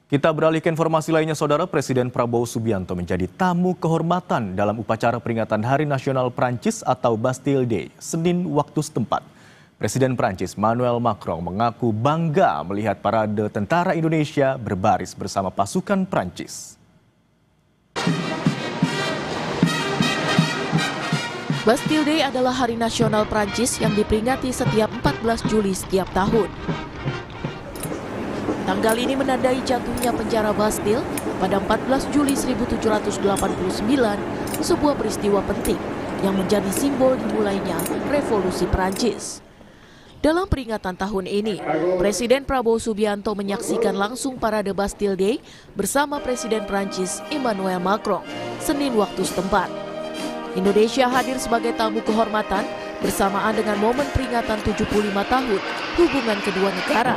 Kita beralih ke informasi lainnya, Saudara. Presiden Prabowo Subianto menjadi tamu kehormatan dalam upacara peringatan Hari Nasional Prancis atau Bastille Day, Senin waktu setempat. Presiden Prancis Emmanuel Macron mengaku bangga melihat parade tentara Indonesia berbaris bersama pasukan Prancis. Bastille Day adalah Hari Nasional Prancis yang diperingati setiap 14 Juli setiap tahun. Tanggal ini menandai jatuhnya penjara Bastille pada 14 Juli 1789, sebuah peristiwa penting yang menjadi simbol dimulainya Revolusi Prancis. Dalam peringatan tahun ini, Presiden Prabowo Subianto menyaksikan langsung parade Bastille Day bersama Presiden Prancis Emmanuel Macron, Senin waktu setempat. Indonesia hadir sebagai tamu kehormatan bersamaan dengan momen peringatan 75 tahun hubungan kedua negara.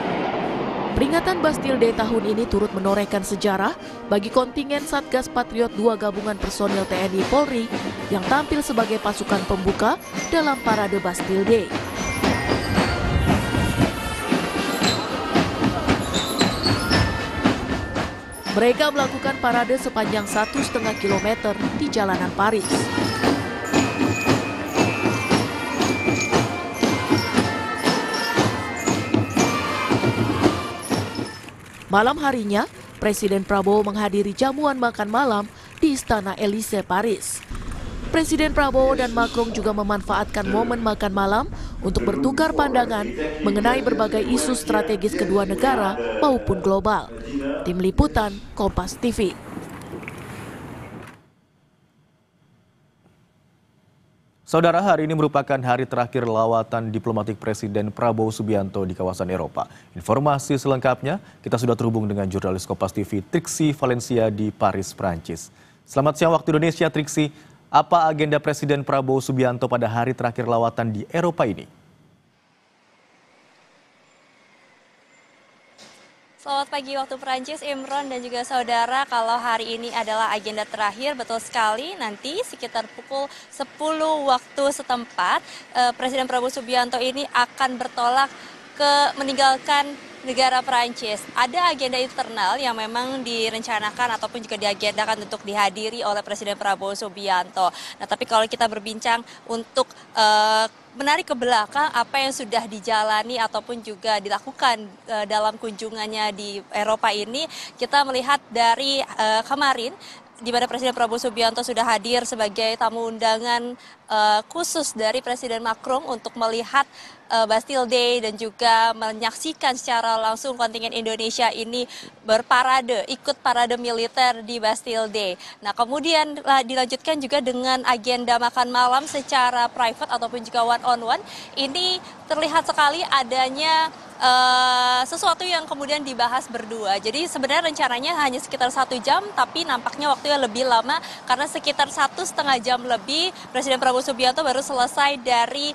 Peringatan Bastille Day tahun ini turut menorehkan sejarah bagi kontingen Satgas Patriot II Gabungan Personil TNI Polri yang tampil sebagai pasukan pembuka dalam parade Bastille Day. Mereka melakukan parade sepanjang 1,5 km di jalanan Paris. Malam harinya, Presiden Prabowo menghadiri jamuan makan malam di Istana Élysée, Paris. Presiden Prabowo dan Macron juga memanfaatkan momen makan malam untuk bertukar pandangan mengenai berbagai isu strategis kedua negara maupun global. Tim Liputan, Kompas TV. Saudara, hari ini merupakan hari terakhir lawatan diplomatik Presiden Prabowo Subianto di kawasan Eropa. Informasi selengkapnya, kita sudah terhubung dengan jurnalis Kompas TV Triksi Valencia di Paris, Prancis. Selamat siang waktu Indonesia, Triksi. Apa agenda Presiden Prabowo Subianto pada hari terakhir lawatan di Eropa ini? Selamat pagi waktu Perancis, Imron dan juga saudara. Kalau hari ini adalah agenda terakhir, betul sekali. Nanti sekitar pukul 10 waktu setempat, Presiden Prabowo Subianto ini akan bertolak meninggalkan negara Perancis. Ada agenda internal yang memang direncanakan ataupun juga diagendakan untuk dihadiri oleh Presiden Prabowo Subianto. Nah, tapi kalau kita berbincang untuk menarik ke belakang apa yang sudah dijalani ataupun juga dilakukan dalam kunjungannya di Eropa ini, kita melihat dari kemarin di mana Presiden Prabowo Subianto sudah hadir sebagai tamu undangan khusus dari Presiden Macron untuk melihat Bastille Day dan juga menyaksikan secara langsung kontingen Indonesia ini berparade, ikut parade militer di Bastille Day. Nah, kemudian dilanjutkan juga dengan agenda makan malam secara private ataupun juga one on one. Ini terlihat sekali adanya sesuatu yang kemudian dibahas berdua. Jadi sebenarnya rencananya hanya sekitar 1 jam, tapi nampaknya waktunya lebih lama karena sekitar 1,5 jam lebih Presiden Prabowo Subianto baru selesai dari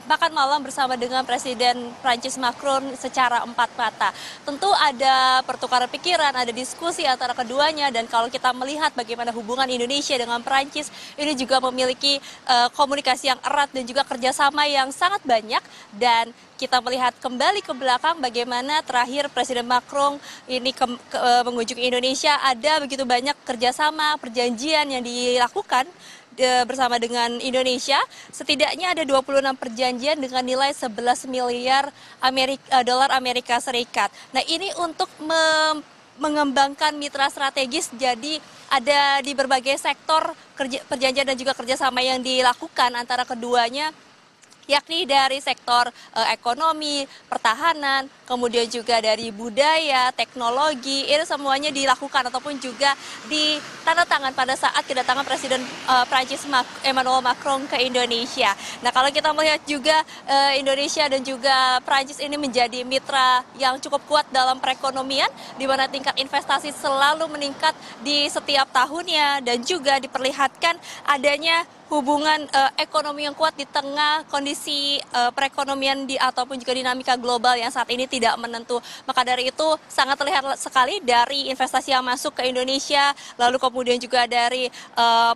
makan malam bersama dengan Presiden Prancis Macron secara 4 mata. Tentu ada pertukaran pikiran, ada diskusi antara keduanya, dan kalau kita melihat bagaimana hubungan Indonesia dengan Prancis, ini juga memiliki komunikasi yang erat dan juga kerjasama yang sangat banyak. Dan kita melihat kembali ke belakang bagaimana terakhir Presiden Macron ini mengunjungi Indonesia, ada begitu banyak kerjasama, perjanjian yang dilakukan bersama dengan Indonesia. Setidaknya ada 26 perjanjian dengan nilai 11 miliar dolar Amerika Serikat. Nah, ini untuk mengembangkan mitra strategis, jadi ada di berbagai sektor perjanjian dan juga kerjasama yang dilakukan antara keduanya, yakni dari sektor ekonomi, pertahanan, kemudian juga dari budaya, teknologi, ini semuanya dilakukan ataupun juga ditandatangan pada saat kedatangan Presiden Prancis Emmanuel Macron ke Indonesia. Nah, kalau kita melihat juga Indonesia dan juga Prancis ini menjadi mitra yang cukup kuat dalam perekonomian, di mana tingkat investasi selalu meningkat di setiap tahunnya dan juga diperlihatkan adanya hubungan ekonomi yang kuat di tengah kondisi perekonomian ataupun juga dinamika global yang saat ini tidak menentu. Maka dari itu sangat terlihat sekali dari investasi yang masuk ke Indonesia, lalu kemudian juga dari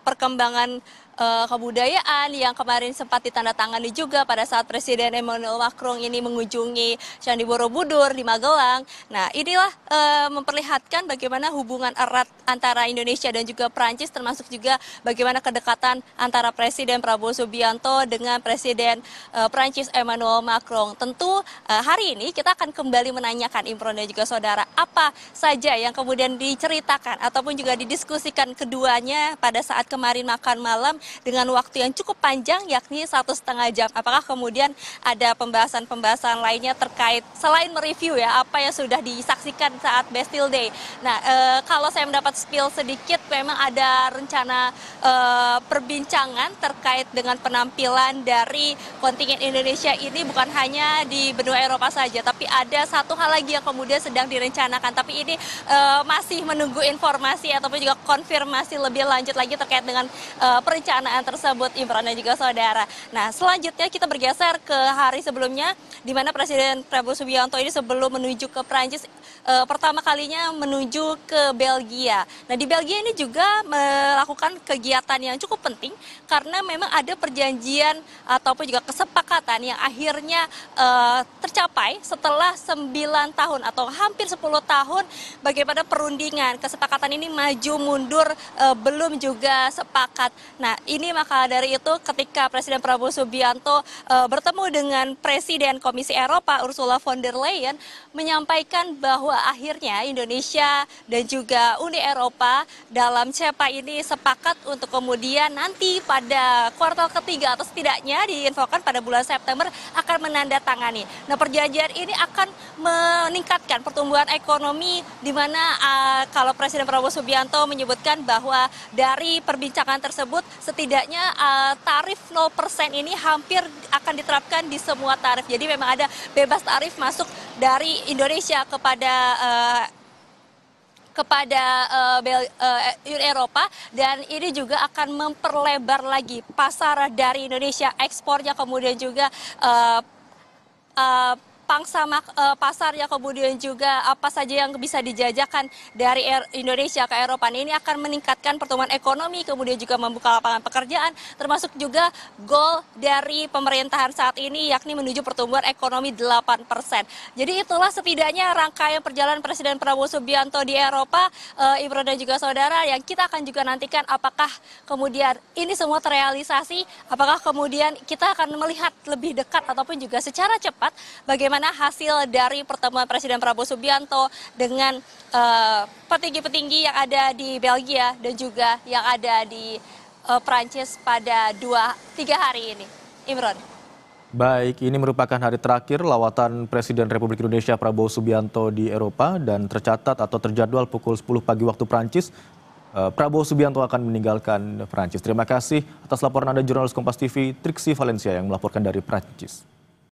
perkembangan kebudayaan yang kemarin sempat ditandatangani juga pada saat Presiden Emmanuel Macron ini mengunjungi Candi Borobudur di Magelang. Nah, inilah memperlihatkan bagaimana hubungan erat antara Indonesia dan juga Prancis, termasuk juga bagaimana kedekatan antara Presiden Prabowo Subianto dengan Presiden Prancis Emmanuel Macron. Tentu hari ini kita akan kembali menanyakan Imron dan juga saudara apa saja yang kemudian diceritakan ataupun juga didiskusikan keduanya pada saat kemarin makan malam dengan waktu yang cukup panjang, yakni 1,5 jam. Apakah kemudian ada pembahasan-pembahasan lainnya terkait selain mereview ya apa yang sudah disaksikan saat Bastille Day. Nah, kalau saya mendapat spill sedikit, memang ada rencana perbincangan terkait dengan penampilan dari kontingen Indonesia ini bukan hanya di benua Eropa saja, tapi ada satu hal lagi yang kemudian sedang direncanakan. Tapi ini masih menunggu informasi ataupun juga konfirmasi lebih lanjut lagi terkait dengan perencanaan tersebut, Imron dan juga saudara. Nah, selanjutnya kita bergeser ke hari sebelumnya, di mana Presiden Prabowo Subianto ini sebelum menuju ke Prancis, pertama kalinya menuju ke Belgia. Nah, di Belgia ini juga melakukan kegiatan yang cukup penting, karena memang ada perjanjian ataupun juga kesepakatan yang akhirnya tercapai setelah 9 tahun atau hampir 10 tahun bagaimana perundingan. Kesepakatan ini maju mundur, belum juga sepakat. Nah, ini maka dari itu ketika Presiden Prabowo Subianto bertemu dengan Presiden Komisi Eropa Ursula von der Leyen menyampaikan bahwa akhirnya Indonesia dan juga Uni Eropa dalam CEPA ini sepakat untuk kemudian nanti pada kuartal ketiga atau setidaknya diinfokan pada bulan September akan menandatangani. Nah, perjanjian ini akan meningkatkan pertumbuhan ekonomi, di mana kalau Presiden Prabowo Subianto menyebutkan bahwa dari perbincangan tersebut setidaknya tarif 0% ini hampir akan diterapkan di semua tarif. Jadi memang ada bebas tarif masuk dari Indonesia kepada Uni Eropa, dan ini juga akan memperlebar lagi pasar dari Indonesia, ekspornya, kemudian juga pangsa pasarnya, kemudian juga apa saja yang bisa dijajakan dari Indonesia ke Eropa. Ini akan meningkatkan pertumbuhan ekonomi, kemudian juga membuka lapangan pekerjaan, termasuk juga goal dari pemerintahan saat ini, yakni menuju pertumbuhan ekonomi 8%. Jadi itulah setidaknya rangkaian perjalanan Presiden Prabowo Subianto di Eropa, Imron dan juga saudara, yang kita akan juga nantikan apakah kemudian ini semua terrealisasi, apakah kemudian kita akan melihat lebih dekat ataupun juga secara cepat bagaimana hasil dari pertemuan Presiden Prabowo Subianto dengan petinggi-petinggi yang ada di Belgia dan juga yang ada di Prancis pada 2-3 hari ini. Imron. Baik, ini merupakan hari terakhir lawatan Presiden Republik Indonesia Prabowo Subianto di Eropa, dan tercatat atau terjadwal pukul 10 pagi waktu Prancis. Prabowo Subianto akan meninggalkan Prancis. Terima kasih atas laporan Anda, jurnalis Kompas TV Triksi Valencia yang melaporkan dari Prancis.